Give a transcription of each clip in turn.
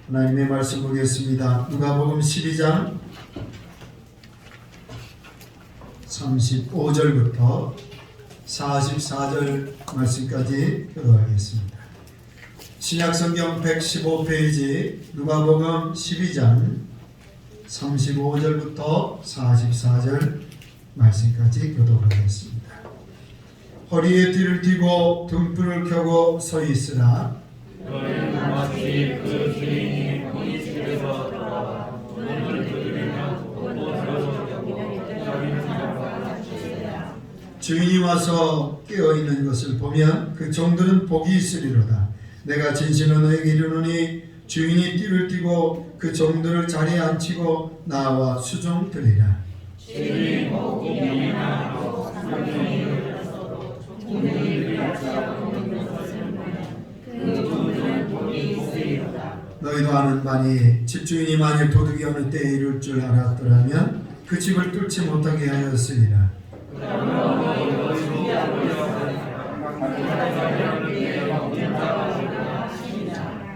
하나님의 말씀 보겠습니다. 누가복음 12장 35절부터 44절 말씀까지 교독하겠습니다. 신약성경 115페이지 누가복음 12장 35절부터 44절 말씀까지 교독하겠습니다. 허리에 띠를 띠고 등불을 켜고 서 있으라. 너희는 마치 그 주인이 혼인집에서 돌아와 문을 두드리면 곧 열어주려고 기다리는 사람과 같으리라. 주인이 와서 깨어있는 것을 보면 그 종들은 복이 있으리로다. 내가 진실로 너에게 이르노니 주인이 띠를 띠고 그 종들을 자리에 앉히고 나와 수종드리라. 주인이 목이나 상명이 열렸어도 종들이 피하지 않는 것을 보면 그 종들은 복이 있으리로다. 너희도 아는 바니 집주인이 만일 도둑이 어느 때에 이룰 줄 알았더라면 그 집을 뚫지 못하게 하였으리라. 그러므로 너희도 준비하고 있으라.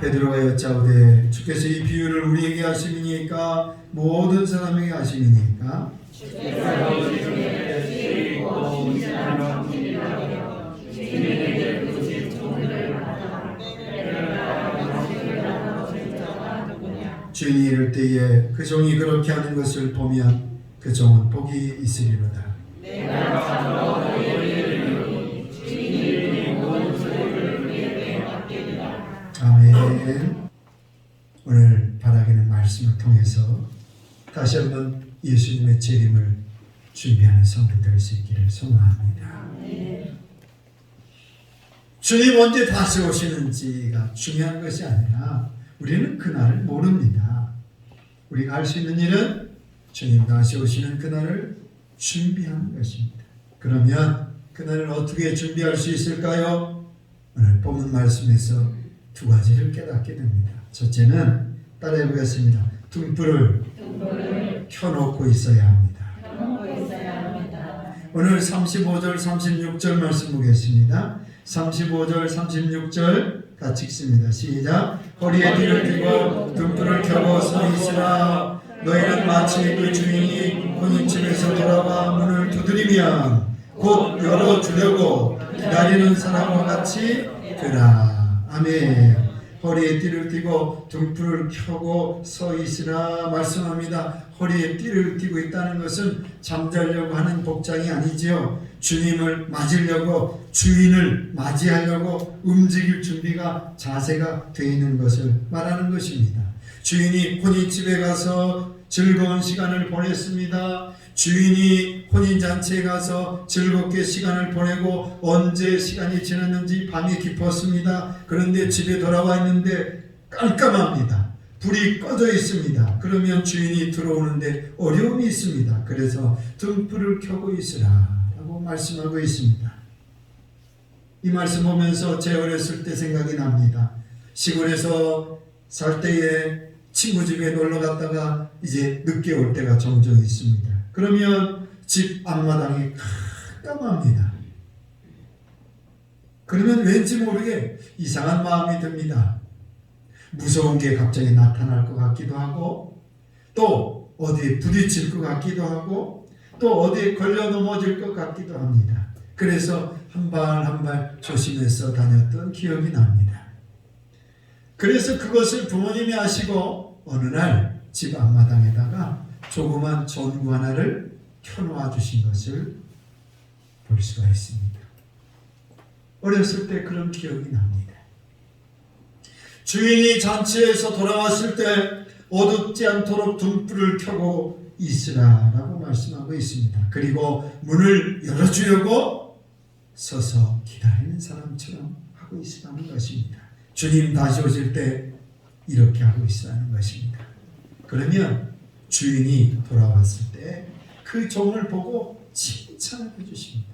베드로가 여짜오되 주께서 이 비유를 우리에게 하심이니까 모든 사람에게 하심이니까 주께서 주님의 시고 운신하는 분이라며 주님에게 그 집 종들을 받아 주인이 이를 때에 그 종이 그렇게 하는 것을 보면 그 종은 복이 있으리로다. 내가 너희에게 이르노니 주인이 모든 소유를 우리에게 맡기리라. 아멘. 오늘 바라기는 말씀을 통해서 다시 한번 예수님의 재림을 준비하는 성도 될 수 있기를 소망합니다. 주님 언제 다시 오시는지가 중요한 것이 아니라 우리는 그날을 모릅니다. 우리가 할 수 있는 일은 주님 다시 오시는 그날을 준비하는 것입니다. 그러면 그날을 어떻게 준비할 수 있을까요? 오늘 본문 말씀에서 두 가지를 깨닫게 됩니다. 첫째는 따라해 보겠습니다. 등불을 켜놓고 있어야 합니다. 오늘 35절 36절 말씀 보겠습니다. 35절 36절 같이 읽습니다. 시작. 허리에 띠를 띠고 등불을 켜고 서 있으라. 너희는 마치 그 주인이 혼인집에서 돌아와 문을 두드리면 곧 열어주려고 기다리는 사람과 같이 되라. 아멘. 허리에 띠를 띠고 등불을 켜고 서 있으라 말씀합니다. 허리에 띠를 띠고 있다는 것은 잠자려고 하는 복장이 아니지요. 주님을 맞으려고, 주인을 맞이하려고 움직일 준비가, 자세가 되어 있는 것을 말하는 것입니다. 주인이 혼인집에 가서 즐거운 시간을 보냈습니다. 주인이 혼인잔치에 가서 즐겁게 시간을 보내고 언제 시간이 지났는지 밤이 깊었습니다. 그런데 집에 돌아와 있는데 깜깜합니다. 불이 꺼져 있습니다. 그러면 주인이 들어오는데 어려움이 있습니다. 그래서 등불을 켜고 있으라 라고 말씀하고 있습니다. 이 말씀 보면서 제 어렸을 때 생각이 납니다. 시골에서 살 때에 친구 집에 놀러 갔다가 이제 늦게 올 때가 종종 있습니다. 그러면 집 앞마당이 깜깜합니다. 그러면 왠지 모르게 이상한 마음이 듭니다. 무서운 게 갑자기 나타날 것 같기도 하고, 또 어디에 부딪힐 것 같기도 하고, 또 어디에 걸려 넘어질 것 같기도 합니다. 그래서 한 발 한 발 조심해서 다녔던 기억이 납니다. 그래서 그것을 부모님이 아시고 어느 날 집 앞마당에다가 조그만 전구 하나를 켜놓아 주신 것을 볼 수가 있습니다. 어렸을 때 그런 기억이 납니다. 주인이 잔치에서 돌아왔을 때 어둡지 않도록 등불을 켜고 있으라라고 말씀하고 있습니다. 그리고 문을 열어주려고 서서 기다리는 사람처럼 하고 있으라는 것입니다. 주님 다시 오실 때 이렇게 하고 있으라는 것입니다. 그러면 주인이 돌아왔을 때 그 종을 보고 칭찬해 주십니다.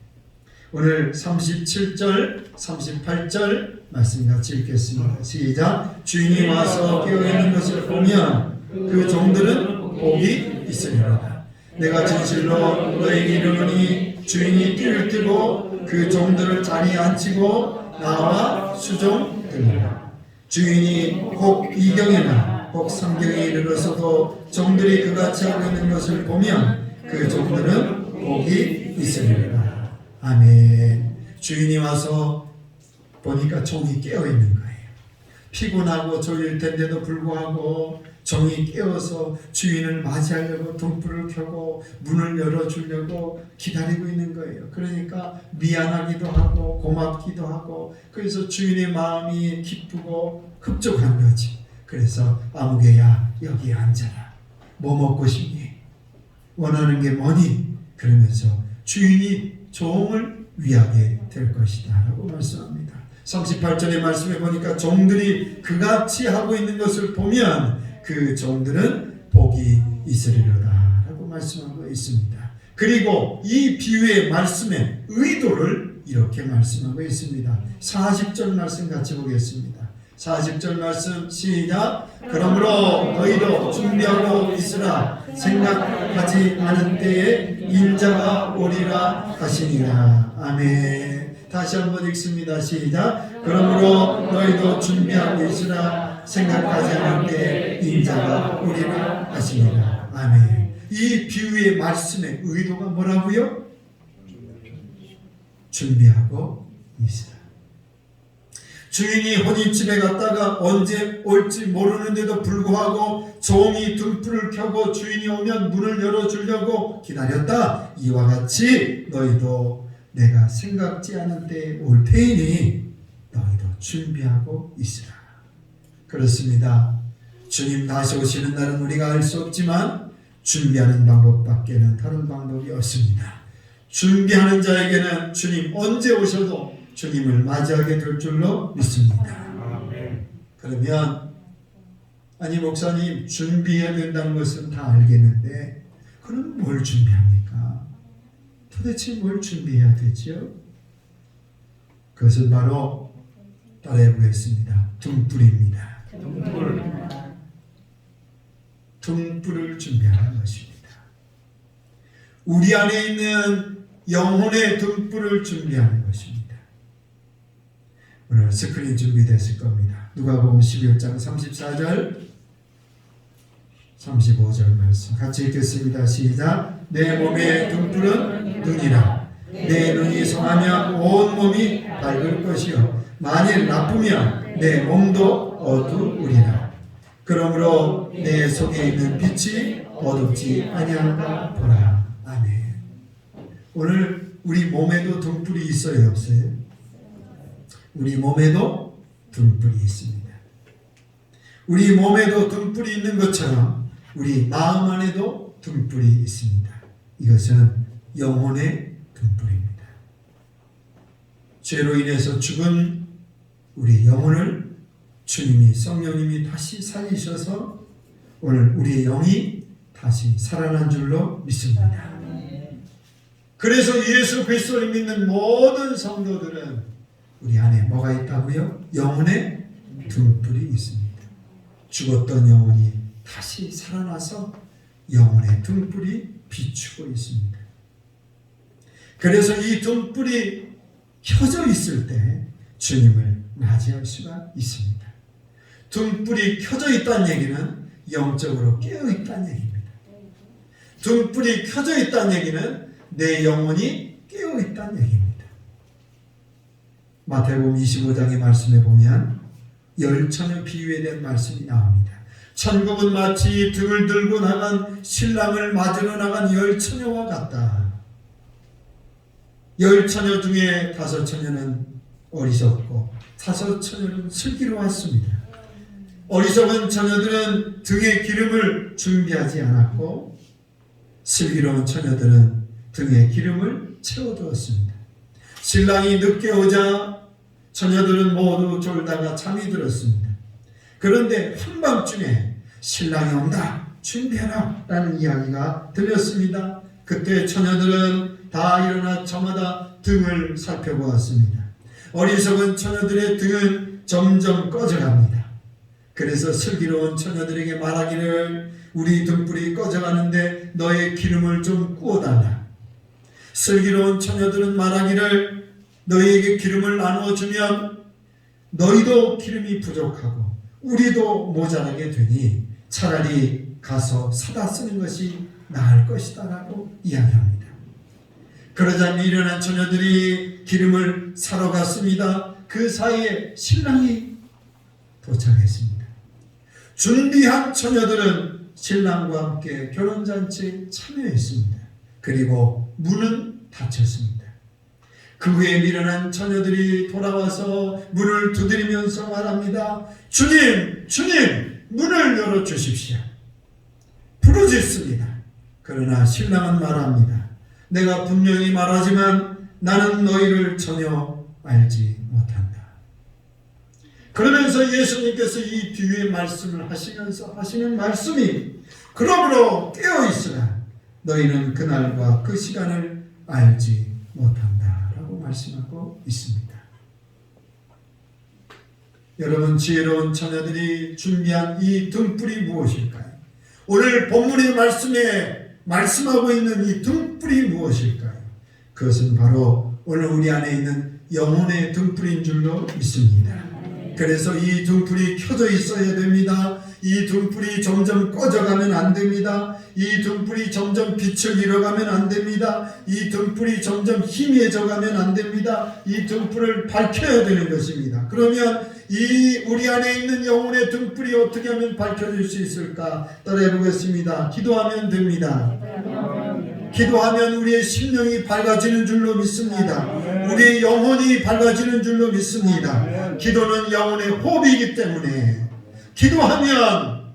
오늘 37절 38절 말씀 같이 읽겠습니다. 시작. 주인이 와서 깨어있는 것을 보면 그 종들은 복이 있으리로다. 내가 진실로 너에게 이르노니 주인이 띠를 띠고 그 종들을 자리에 앉히고 나와 수종되리라. 주인이 혹 이경에나 꼭 성경에 이르러서도 종들이 그같이 하고 있는 것을 보면 그 종들은 복이 있으리라. 아멘. 주인이 와서 보니까 종이 깨어있는 거예요. 피곤하고 졸릴 텐데도 불구하고 종이 깨어서 주인을 맞이하려고 등불을 켜고 문을 열어주려고 기다리고 있는 거예요. 그러니까 미안하기도 하고 고맙기도 하고, 그래서 주인의 마음이 기쁘고 흡족한 거지. 그래서 아무개야 여기 앉아라. 뭐 먹고 싶니? 원하는 게 뭐니? 그러면서 주인이 종을 위하게 될 것이다 라고 말씀합니다. 38절의 말씀에 보니까 종들이 그같이 하고 있는 것을 보면 그 종들은 복이 있으리로다 라고 말씀하고 있습니다. 그리고 이 비유의 말씀의 의도를 이렇게 말씀하고 있습니다. 40절 말씀 같이 보겠습니다. 40절 말씀 시작. 그러므로 너희도 준비하고 있으라. 생각하지 않은 때에 인자가 오리라 하시니라. 아멘. 다시 한번 읽습니다. 시작. 그러므로 너희도 준비하고 있으라. 생각하지 않은 때에 인자가 오리라 하시니라. 아멘. 이 비유의 말씀의 의도가 뭐라고요? 준비하고 있으라. 주인이 혼인집에 갔다가 언제 올지 모르는데도 불구하고 종이 등불을 켜고 주인이 오면 문을 열어주려고 기다렸다. 이와 같이 너희도 내가 생각지 않은 때에 올 테이니 너희도 준비하고 있으라. 그렇습니다. 주님 다시 오시는 날은 우리가 알 수 없지만 준비하는 방법밖에는 다른 방법이 없습니다. 준비하는 자에게는 주님 언제 오셔도 주님을 맞이하게 될 줄로 믿습니다. 그러면 아니 목사님 준비해야 된다는 것은 다 알겠는데 그럼 뭘 준비합니까? 도대체 뭘 준비해야 되죠? 그것은 바로 따라해 보겠습니다. 등불입니다. 등불을 준비하는 것입니다. 우리 안에 있는 영혼의 등불을 준비하는 것입니다. 오늘 스크린 준비됐을 겁니다. 누가복음 11장 34절 35절 말씀 같이 읽겠습니다. 시작. 내 몸의 등불은 눈이라. 내 눈이 성하면 온 몸이 밝을 것이요 만일 나쁘면 내 몸도 어두우리라. 그러므로 내 속에 있는 빛이 어둡지 아니한가 보라. 아멘. 오늘 우리 몸에도 등불이 있어요, 없어요? 우리 몸에도 등불이 있습니다. 우리 몸에도 등불이 있는 것처럼 우리 마음 안에도 등불이 있습니다. 이것은 영혼의 등불입니다. 죄로 인해서 죽은 우리 영혼을 주님이 성령님이 다시 살리셔서 오늘 우리의 영이 다시 살아난 줄로 믿습니다. 그래서 예수 그리스도를 믿는 모든 성도들은 우리 안에 뭐가 있다고요? 영혼의 등불이 있습니다. 죽었던 영혼이 다시 살아나서 영혼의 등불이 비추고 있습니다. 그래서 이 등불이 켜져 있을 때 주님을 맞이할 수가 있습니다. 등불이 켜져 있다는 얘기는 영적으로 깨어 있다는 얘기입니다. 등불이 켜져 있다는 얘기는 내 영혼이 깨어 있다는 얘기입니다. 마태복음 25장의 말씀에 보면 열처녀 비유에 대한 말씀이 나옵니다. 천국은 마치 등을 들고 나간 신랑을 맞으러 나간 열처녀와 같다. 열처녀 중에 5처녀는 어리석고 5처녀는 슬기로웠습니다. 어리석은 처녀들은 등에 기름을 준비하지 않았고 슬기로운 처녀들은 등에 기름을 채워두었습니다. 신랑이 늦게 오자 처녀들은 모두 졸다가 잠이 들었습니다. 그런데 한밤중에 신랑이 온다, 준비하라 라는 이야기가 들렸습니다. 그때 처녀들은 다 일어나 저마다 등을 살펴보았습니다. 어리석은 처녀들의 등은 점점 꺼져갑니다. 그래서 슬기로운 처녀들에게 말하기를 우리 등불이 꺼져가는데 너의 기름을 좀 부어달라. 슬기로운 처녀들은 말하기를 너희에게 기름을 나누어주면 너희도 기름이 부족하고 우리도 모자라게 되니 차라리 가서 사다 쓰는 것이 나을 것이다 라고 이야기합니다. 그러자 미련한 처녀들이 기름을 사러 갔습니다. 그 사이에 신랑이 도착했습니다. 준비한 처녀들은 신랑과 함께 결혼잔치에 참여했습니다. 그리고 문은 닫혔습니다. 그 후에 미련한 처녀들이 돌아와서 문을 두드리면서 말합니다. 주님, 주님, 문을 열어주십시오. 부르짖습니다. 그러나 신랑은 말합니다. 내가 분명히 말하지만 나는 너희를 전혀 알지 못한다. 그러면서 예수님께서 이 뒤에 말씀을 하시면서 하시는 말씀이 그러므로 깨어있으라. 너희는 그날과 그 시간을 알지 못한다 라고 말씀하고 있습니다. 여러분, 지혜로운 처녀들이 준비한 이 등불이 무엇일까요? 오늘 본문의 말씀에 말씀하고 있는 이 등불이 무엇일까요? 그것은 바로 오늘 우리 안에 있는 영혼의 등불인 줄로 믿습니다. 그래서 이 등불이 켜져 있어야 됩니다. 이 등불이 점점 꺼져가면 안 됩니다. 이 등불이 점점 빛을 잃어가면 안 됩니다. 이 등불이 점점 희미해져가면 안 됩니다. 이 등불을 밝혀야 되는 것입니다. 그러면 이 우리 안에 있는 영혼의 등불이 어떻게 하면 밝혀질 수 있을까? 따라해 보겠습니다. 기도하면 됩니다. 기도하면 우리의 심령이 밝아지는 줄로 믿습니다. 우리의 영혼이 밝아지는 줄로 믿습니다. 기도는 영혼의 호흡이기 때문에 기도하면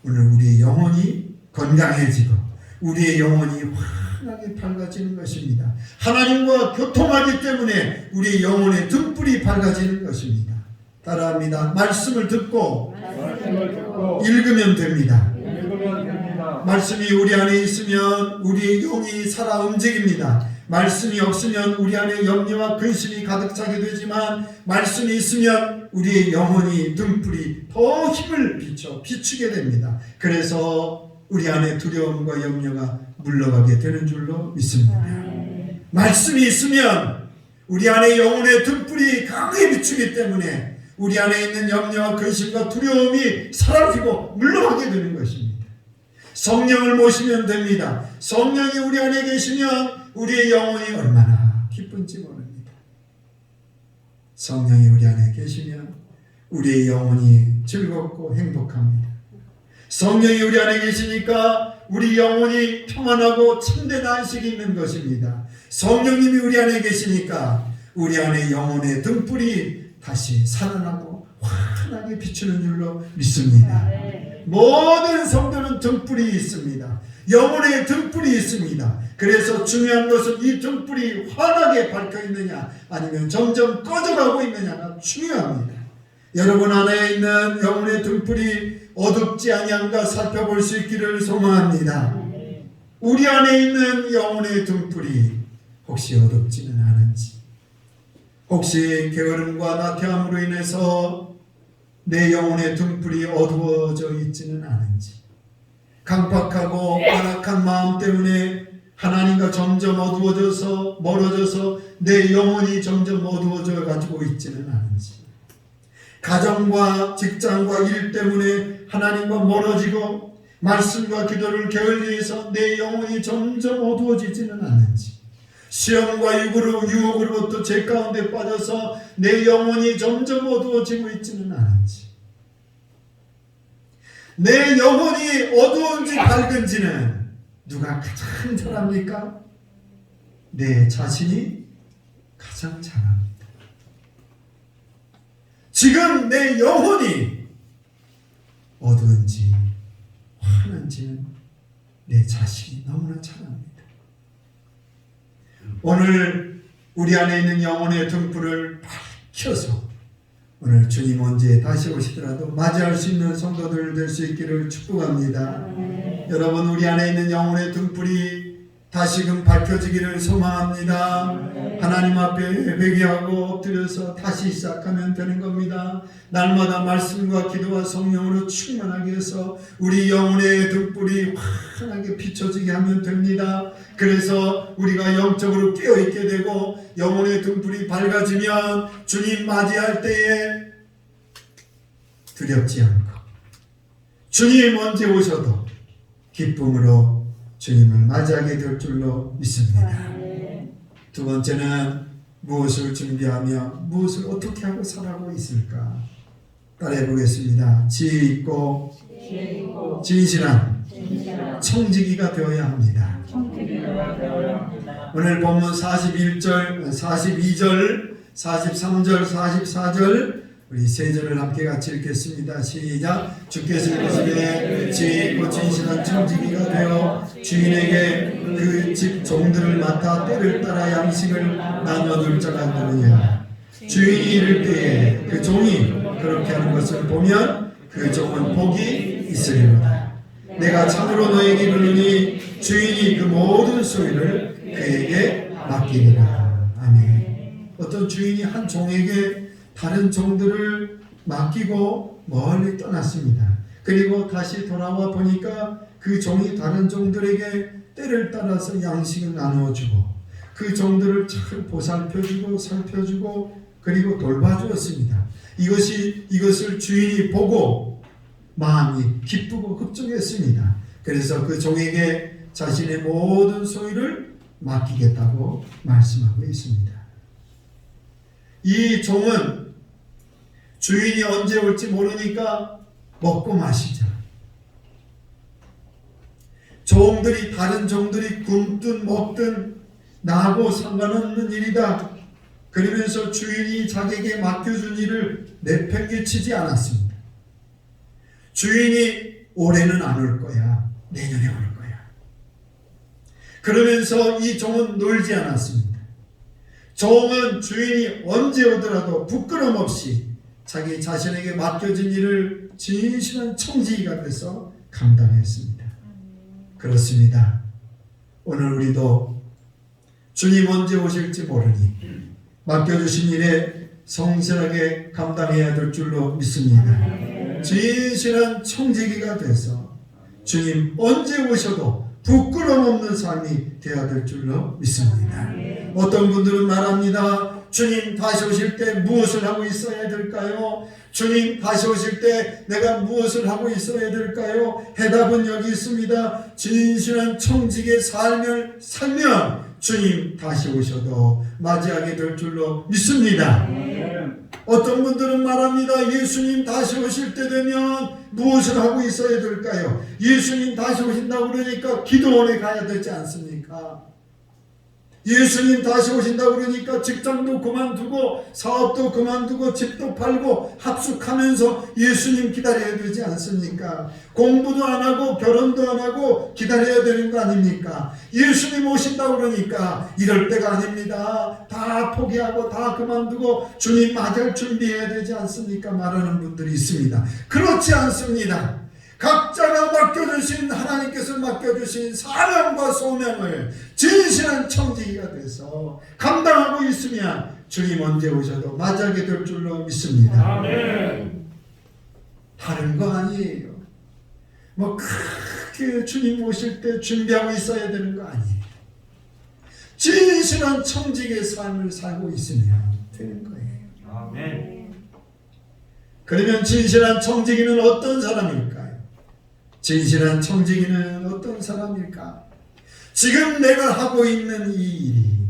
오늘 우리의 영혼이 건강해지고 우리의 영혼이 환하게 밝아지는 것입니다. 하나님과 교통하기 때문에 우리의 영혼의 등불이 밝아지는 것입니다. 따라합니다. 말씀을 듣고 읽으면 됩니다. 말씀이 우리 안에 있으면 우리의 영이 살아 움직입니다. 말씀이 없으면 우리 안에 염려와 근심이 가득 차게 되지만 말씀이 있으면 우리의 영혼이 등불이 더 힘을 비추게 됩니다. 그래서 우리 안에 두려움과 염려가 물러가게 되는 줄로 믿습니다. 말씀이 있으면 우리 안에 영혼의 등불이 강하게 비추기 때문에 우리 안에 있는 염려와 근심과 두려움이 사라지고 물러가게 되는 것입니다. 성령을 모시면 됩니다. 성령이 우리 안에 계시면 우리의 영혼이 얼마나 기쁜지 모릅니다. 성령이 우리 안에 계시면 우리의 영혼이 즐겁고 행복합니다. 성령이 우리 안에 계시니까 우리 영혼이 평안하고 참된 안식이 있는 것입니다. 성령님이 우리 안에 계시니까 우리 안에 영혼의 등불이 다시 살아나고 환하게 비추는 줄로 믿습니다. 모든 성도는 등불이 있습니다. 영혼의 등불이 있습니다. 그래서 중요한 것은 이 등불이 환하게 밝혀 있느냐 아니면 점점 꺼져가고 있느냐가 중요합니다. 여러분 안에 있는 영혼의 등불이 어둡지 아니한가 살펴볼 수 있기를 소망합니다. 우리 안에 있는 영혼의 등불이 혹시 어둡지는 않은지, 혹시 게으름과 나태함으로 인해서 내 영혼의 등불이 어두워져 있지는 않은지, 강박하고 완악한 마음 때문에 하나님과 점점 어두워져서 멀어져서 내 영혼이 점점 어두워져 가지고 있지는 않은지, 가정과 직장과 일 때문에 하나님과 멀어지고 말씀과 기도를 게을리해서 내 영혼이 점점 어두워지지는 않은지, 시험과 유혹으로부터 죄 가운데 빠져서 내 영혼이 점점 어두워지고 있지는 않은지, 내 영혼이 어두운지 밝은지는 누가 가장 잘 압니까? 내 자신이 가장 잘 압니다. 지금 내 영혼이 어두운지 환한지는 내 자신이 너무나 잘 압니다. 오늘 우리 안에 있는 영혼의 등불을 밝혀서 오늘 주님 언제 다시 오시더라도 맞이할 수 있는 성도들 될 수 있기를 축복합니다. 여러분, 우리 안에 있는 영혼의 등불이 다시금 밝혀지기를 소망합니다. 하나님 앞에 회개하고 엎드려서 다시 시작하면 되는 겁니다. 날마다 말씀과 기도와 성령으로 충만하게 해서 우리 영혼의 등불이 환하게 비춰지게 하면 됩니다. 그래서 우리가 영적으로 깨어있게 되고 영혼의 등불이 밝아지면 주님 맞이할 때에 두렵지 않고 주님 언제 오셔도 기쁨으로 주님을 맞이하게 될 줄로 믿습니다. 두 번째는 무엇을 준비하며 무엇을 어떻게 하고 살아가고 있을까? 따라해 보겠습니다. 지혜 있고 진실한 청지기가 되어야 합니다. 오늘 본문 41절, 42절, 43절, 44절 우리 세 절을 함께 같이 읽겠습니다. 시작. 주께서 이르시되 지혜 있고 진실한 청지기가 되어 주인에게 그 집 종들을 맡아 때를 따라 양식을 나눠줄 자가 누구냐. 주인이 이를 때에 그 종이 그렇게 하는 것을 보면 그 종은 복이 있으리로다. 내가 참으로 너에게 이르노니 주인이 그 모든 소유를 그에게 맡기리라. 아멘. 어떤 주인이 한 종에게 다른 종들을 맡기고 멀리 떠났습니다. 그리고 다시 돌아와 보니까 그 종이 다른 종들에게 때를 따라서 양식을 나누어주고 그 종들을 잘 보살펴주고 살펴주고 그리고 돌봐주었습니다. 이것을 주인이 보고 마음이 기쁘고 흡족했습니다. 그래서 그 종에게 자신의 모든 소유를 맡기겠다고 말씀하고 있습니다. 이 종은 주인이 언제 올지 모르니까 먹고 마시죠. 종들이 다른 종들이 굶든 먹든 나하고 상관없는 일이다. 그러면서 주인이 자기에게 맡겨준 일을 내팽개치지 않았습니다. 주인이 올해는 안 올 거야. 내년에 올 거야. 그러면서 이 종은 놀지 않았습니다. 종은 주인이 언제 오더라도 부끄럼 없이 자기 자신에게 맡겨진 일을 진실한 청지기가 돼서 감당했습니다. 그렇습니다. 오늘 우리도 주님 언제 오실지 모르니 맡겨주신 일에 성실하게 감당해야 될 줄로 믿습니다. 진실한 청지기가 돼서 주님 언제 오셔도 부끄럼 없는 삶이 되어야 될 줄로 믿습니다. 어떤 분들은 말합니다. 주님 다시 오실 때 무엇을 하고 있어야 될까요? 주님 다시 오실 때 내가 무엇을 하고 있어야 될까요? 해답은 여기 있습니다. 진실한 청지기의 삶을 살면 주님 다시 오셔도 맞이하게 될 줄로 믿습니다. 어떤 분들은 말합니다. 예수님 다시 오실 때 되면 무엇을 하고 있어야 될까요? 예수님 다시 오신다고 그러니까 기도원에 가야 되지 않습니까? 예수님 다시 오신다고 그러니까 직장도 그만두고 사업도 그만두고 집도 팔고 합숙하면서 예수님 기다려야 되지 않습니까? 공부도 안 하고 결혼도 안 하고 기다려야 되는 거 아닙니까? 예수님 오신다고 그러니까 이럴 때가 아닙니다. 다 포기하고 다 그만두고 주님 맞을 준비해야 되지 않습니까? 말하는 분들이 있습니다. 그렇지 않습니다. 각자가 맡겨주신 하나님께서 맡겨주신 사명과 소명을 진실한 청지기가 돼서 감당하고 있으면 주님 언제 오셔도 맞이하게 될 줄로 믿습니다. 아멘. 다른 거 아니에요. 뭐 크게 주님 오실 때 준비하고 있어야 되는 거 아니에요. 진실한 청지기의 삶을 살고 있으면 되는 거예요. 아멘. 그러면 진실한 청지기는 어떤 사람일까요? 진실한 청지기는 어떤 사람일까? 지금 내가 하고 있는 이 일이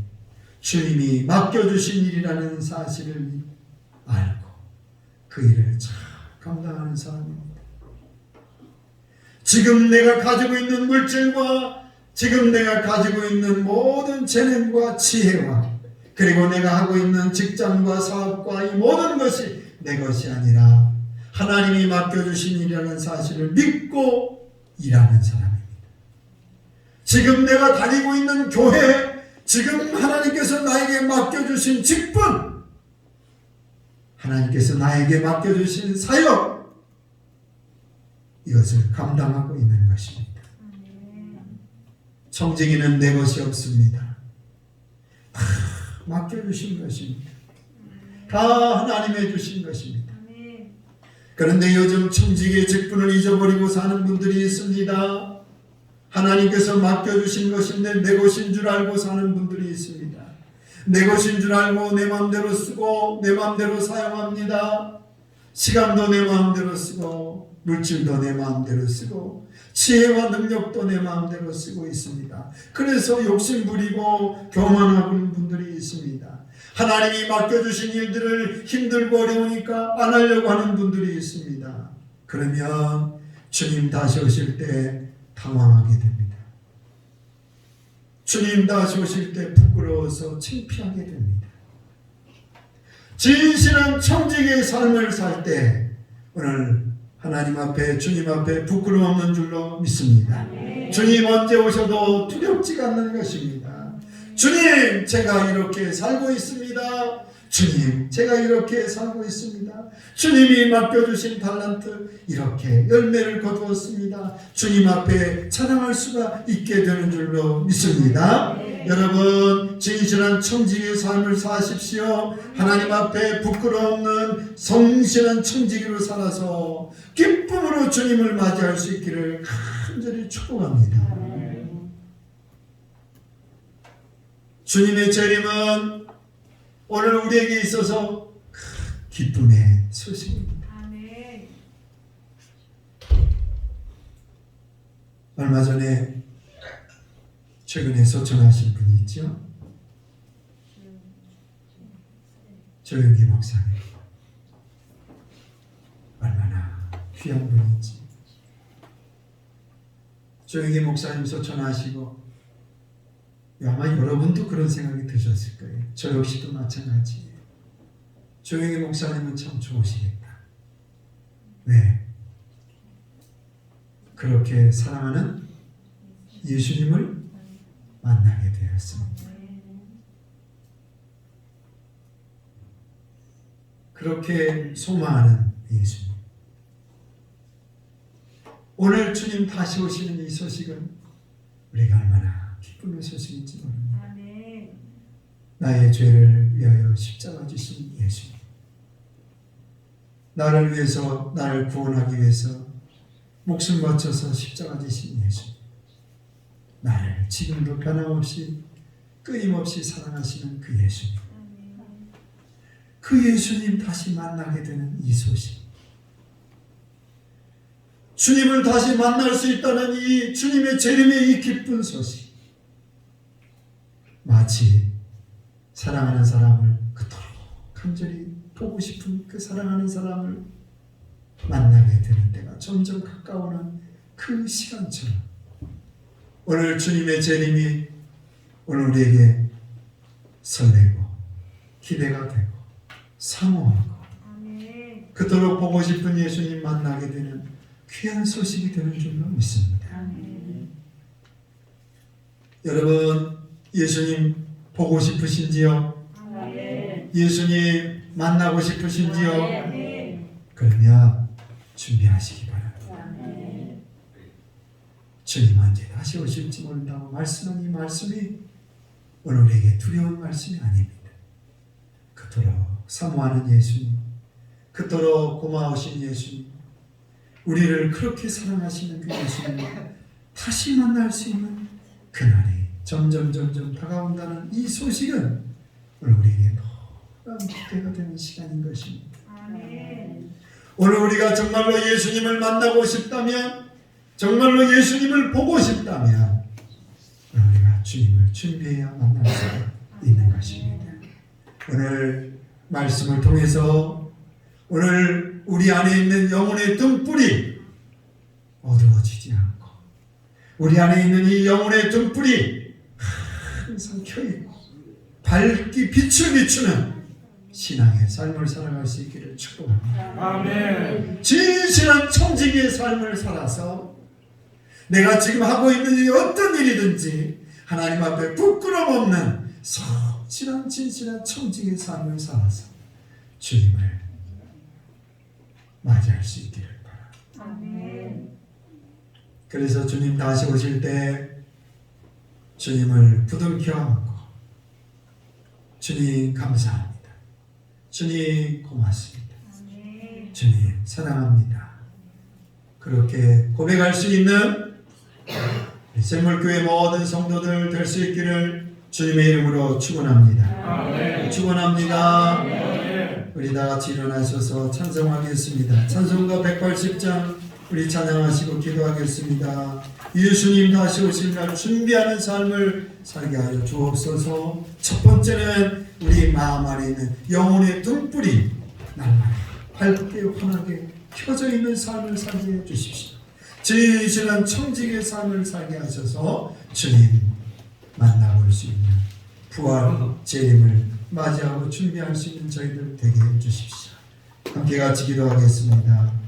주님이 맡겨주신 일이라는 사실을 알고 그 일을 잘 감당하는 사람입니다. 지금 내가 가지고 있는 물질과 지금 내가 가지고 있는 모든 재능과 지혜와 그리고 내가 하고 있는 직장과 사업과 이 모든 것이 내 것이 아니라 하나님이 맡겨주신 일이라는 사실을 믿고 일하는 사람입니다. 지금 내가 다니고 있는 교회, 지금 하나님께서 나에게 맡겨주신 직분, 하나님께서 나에게 맡겨주신 사역, 이것을 감당하고 있는 것입니다. 청지기는 내 것이 없습니다. 다 맡겨주신 것입니다. 다 하나님의 주신 것입니다. 그런데 요즘 청지기의 직분을 잊어버리고 사는 분들이 있습니다. 하나님께서 맡겨주신 것인데 내 것인 줄 알고 사는 분들이 있습니다. 내 것인 줄 알고 내 마음대로 쓰고 내 마음대로 사용합니다. 시간도 내 마음대로 쓰고 물질도 내 마음대로 쓰고 지혜와 능력도 내 마음대로 쓰고 있습니다. 그래서 욕심 부리고 교만하고 있는 분들이 있습니다. 하나님이 맡겨주신 일들을 힘들고 어려우니까 안 하려고 하는 분들이 있습니다. 그러면 주님 다시 오실 때 당황하게 됩니다. 주님 다시 오실 때 부끄러워서 창피하게 됩니다. 진실한 청지기의 삶을 살 때 오늘 하나님 앞에 주님 앞에 부끄러움 없는 줄로 믿습니다. 주님 언제 오셔도 두렵지가 않는 것입니다. 주님 제가 이렇게 살고 있습니다. 주님 제가 이렇게 살고 있습니다. 주님이 맡겨주신 달란트 이렇게 열매를 거두었습니다. 주님 앞에 찬양할 수가 있게 되는 줄로 믿습니다. 여러분 진실한 청지기의 삶을 사십시오. 하나님 앞에 부끄러움 없는 성실한 청지기로 살아서 기쁨으로 주님을 맞이할 수 있기를 간절히 축복합니다. 주님의 재림은 오늘 우리에게 있어서 기쁨의 소식입니다. 얼마 전에 최근에 소천하신 분이 있죠. 조영기 목사님. 얼마나 귀한 분인지. 조영기 목사님 소천하시고 아마 여러분도 그런 생각이 드셨을 거예요. 저 역시도 마찬가지예요. 조영기 목사님은 참 좋으시겠다. 왜? 그렇게 사랑하는 예수님을 만나게 되었습니다. 그렇게 소망하는 예수님. 오늘 주님 다시 오시는 이 소식은 우리가 얼마나 기쁨의 소식인지 모릅니다. 나의 죄를 위하여 십자가 지신 예수님. 나를 위해서 나를 구원하기 위해서 목숨 바쳐서 십자가 지신 예수님. 나를 지금도 변함없이 끊임없이 사랑하시는 그 예수님. 그 예수님 다시 만나게 되는 이 소식. 주님을 다시 만날 수 있다는 이 주님의 재림의 이 기쁜 소식. 마치 사랑하는 사람을 그토록 간절히 보고 싶은 그 사랑하는 사람을 만나게 되는 때가 점점 가까워오는 그 시간처럼 오늘 주님의 재림이 오늘 우리에게 설레고 기대가 되고 사모하고 그토록 보고 싶은 예수님 만나게 되는 귀한 소식이 되는 줄로 믿습니다. 여러분 예수님 보고 싶으신지요? 예수님 만나고 싶으신지요? 그러면 준비하시기 바랍니다. 주님 언제 다시 오실지 모른다고 말씀한 이 말씀이 오늘 우리에게 두려운 말씀이 아닙니다. 그토록 사모하는 예수님, 그토록 고마우신 예수님, 우리를 그렇게 사랑하시는 그 예수님을 다시 만날 수 있는 그날이 점점 다가온다는 이 소식은 오늘 우리에게 너무 기대가 되는 시간인 것입니다. 오늘 우리가 정말로 예수님을 만나고 싶다면, 정말로 예수님을 보고 싶다면 우리가 주님을 준비해야 만날 수 있는 것입니다. 오늘 말씀을 통해서 오늘 우리 안에 있는 영혼의 등불이 어두워지지 않고 우리 안에 있는 이 영혼의 등불이 항상 켜있고 밝기 빛을 비추는 신앙의 삶을 살아갈 수 있기를 축복합니다. 아멘. 진실한 청지기의 삶을 살아서 내가 지금 하고 있는 이 어떤 일이든지 하나님 앞에 부끄럼 없는 성실한 진실한 청지기의 삶을 살아서 주님을 맞이할 수 있기를 바랍니다. 아멘. 그래서 주님 다시 오실 때 주님을 부둥켜 안고 주님 감사합니다. 주님 고맙습니다. 주님 사랑합니다. 그렇게 고백할 수 있는 샘물교회 모든 성도들 될 수 있기를 주님의 이름으로 축원합니다. 축원합니다. 우리 다 같이 일어나셔서 찬송하겠습니다. 찬송가 180장 우리 찬양하시고 기도하겠습니다. 예수님 다시 오실 날 준비하는 삶을 살게 하여 주옵소서. 첫 번째는 우리 마음 안에 있는 영혼의 등불이 날마다 밝게 환하게 켜져 있는 삶을 살게 해 주십시오. 진실한 청직의 삶을 살게 하셔서 주님 만나볼 수 있는 부활 재림을 맞이하고 준비할 수 있는 저희들 되게 해 주십시오. 함께 같이 기도하겠습니다.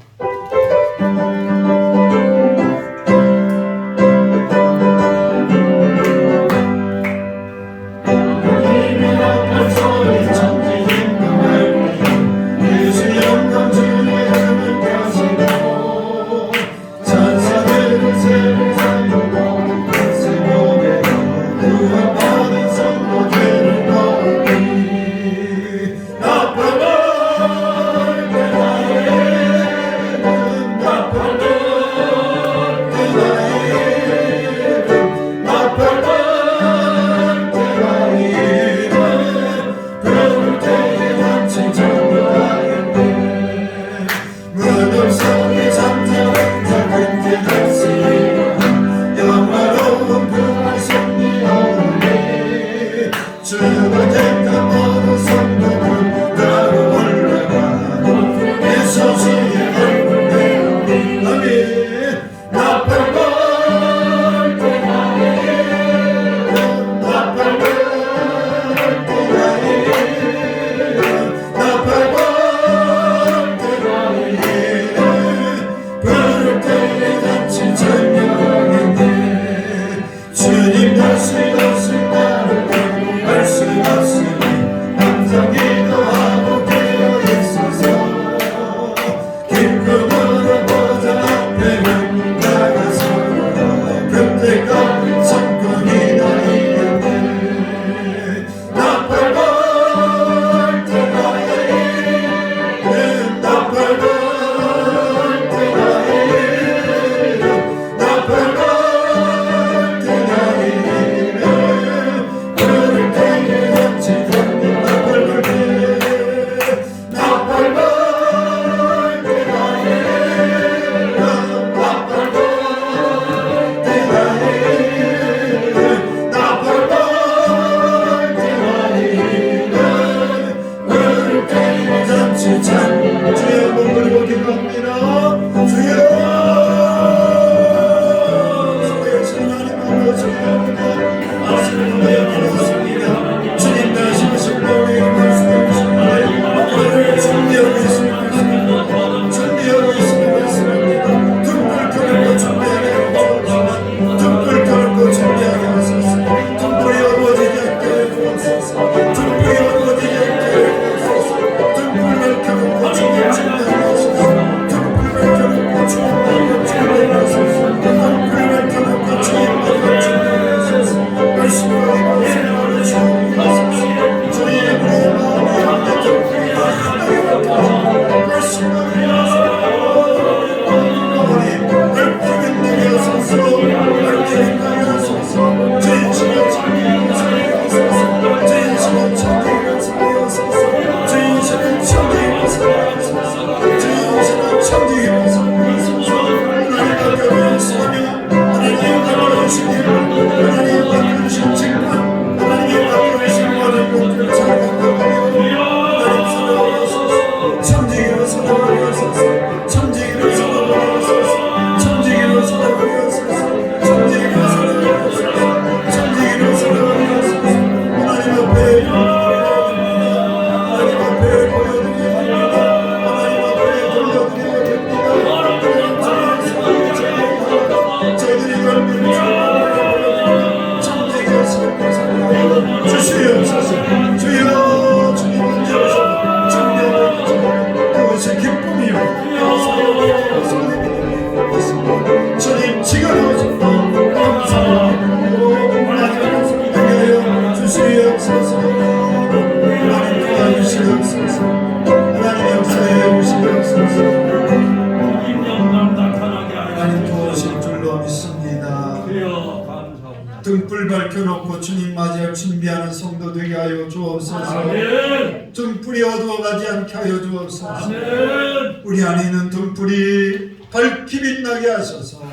등불 밝혀놓고 주님 맞이할 준비하는 성도 되게 하여 주옵소서. 아멘. 등불이 어두워가지 않게 하여 주옵소서. 아멘. 우리 안에 있는 등불이 밝히 빛나게 하소서.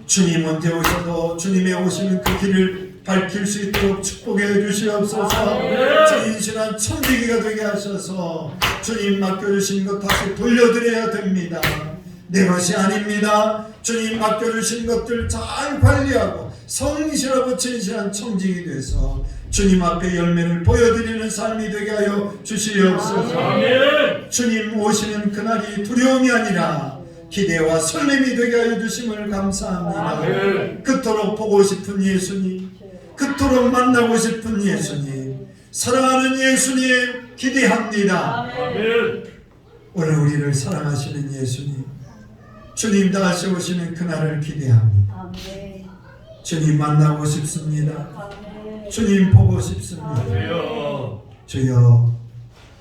주님 언제 오셔도 주님의 오시는 그 길을 밝힐 수 있도록 축복해 주시옵소서. 진실한 천지기가 되게 하셔서 주님 맡겨주신 것 다시 돌려드려야 됩니다. 내 것이 아닙니다. 주님 맡겨주신 것들 잘 관리하고 성실하고 진실한 청직이 돼서 주님 앞에 열매를 보여드리는 삶이 되게 하여 주시옵소서. 아멘. 주님 오시는 그날이 두려움이 아니라 기대와 설렘이 되게 하여 주심을 감사합니다. 아멘. 그토록 보고 싶은 예수님, 그토록 만나고 싶은 예수님, 사랑하는 예수님 기대합니다. 아멘. 오늘 우리를 사랑하시는 예수님, 주님 다시 오시는 그날을 기대합니다. 아멘. 주님 만나고 싶습니다. 아멘. 주님 보고 싶습니다. 주여. 주여,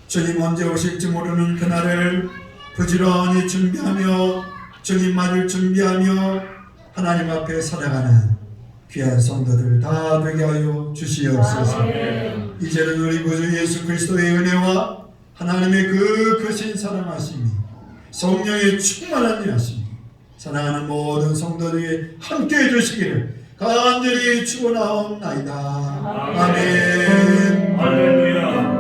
주님 언제 오실지 모르는 그날을 부지런히 준비하며 주님 맞을 준비하며 하나님 앞에 살아가는 귀한 성도들 다 되게 하여 주시옵소서. 아멘. 이제는 우리 구주 예수 그리스도의 은혜와 하나님의 그 크신 사랑하심이 성령의 충만한 일하심이 사랑하는 모든 성도들이 함께해 주시기를 간절히 축원하옵나이다. 아멘. 할렐루야.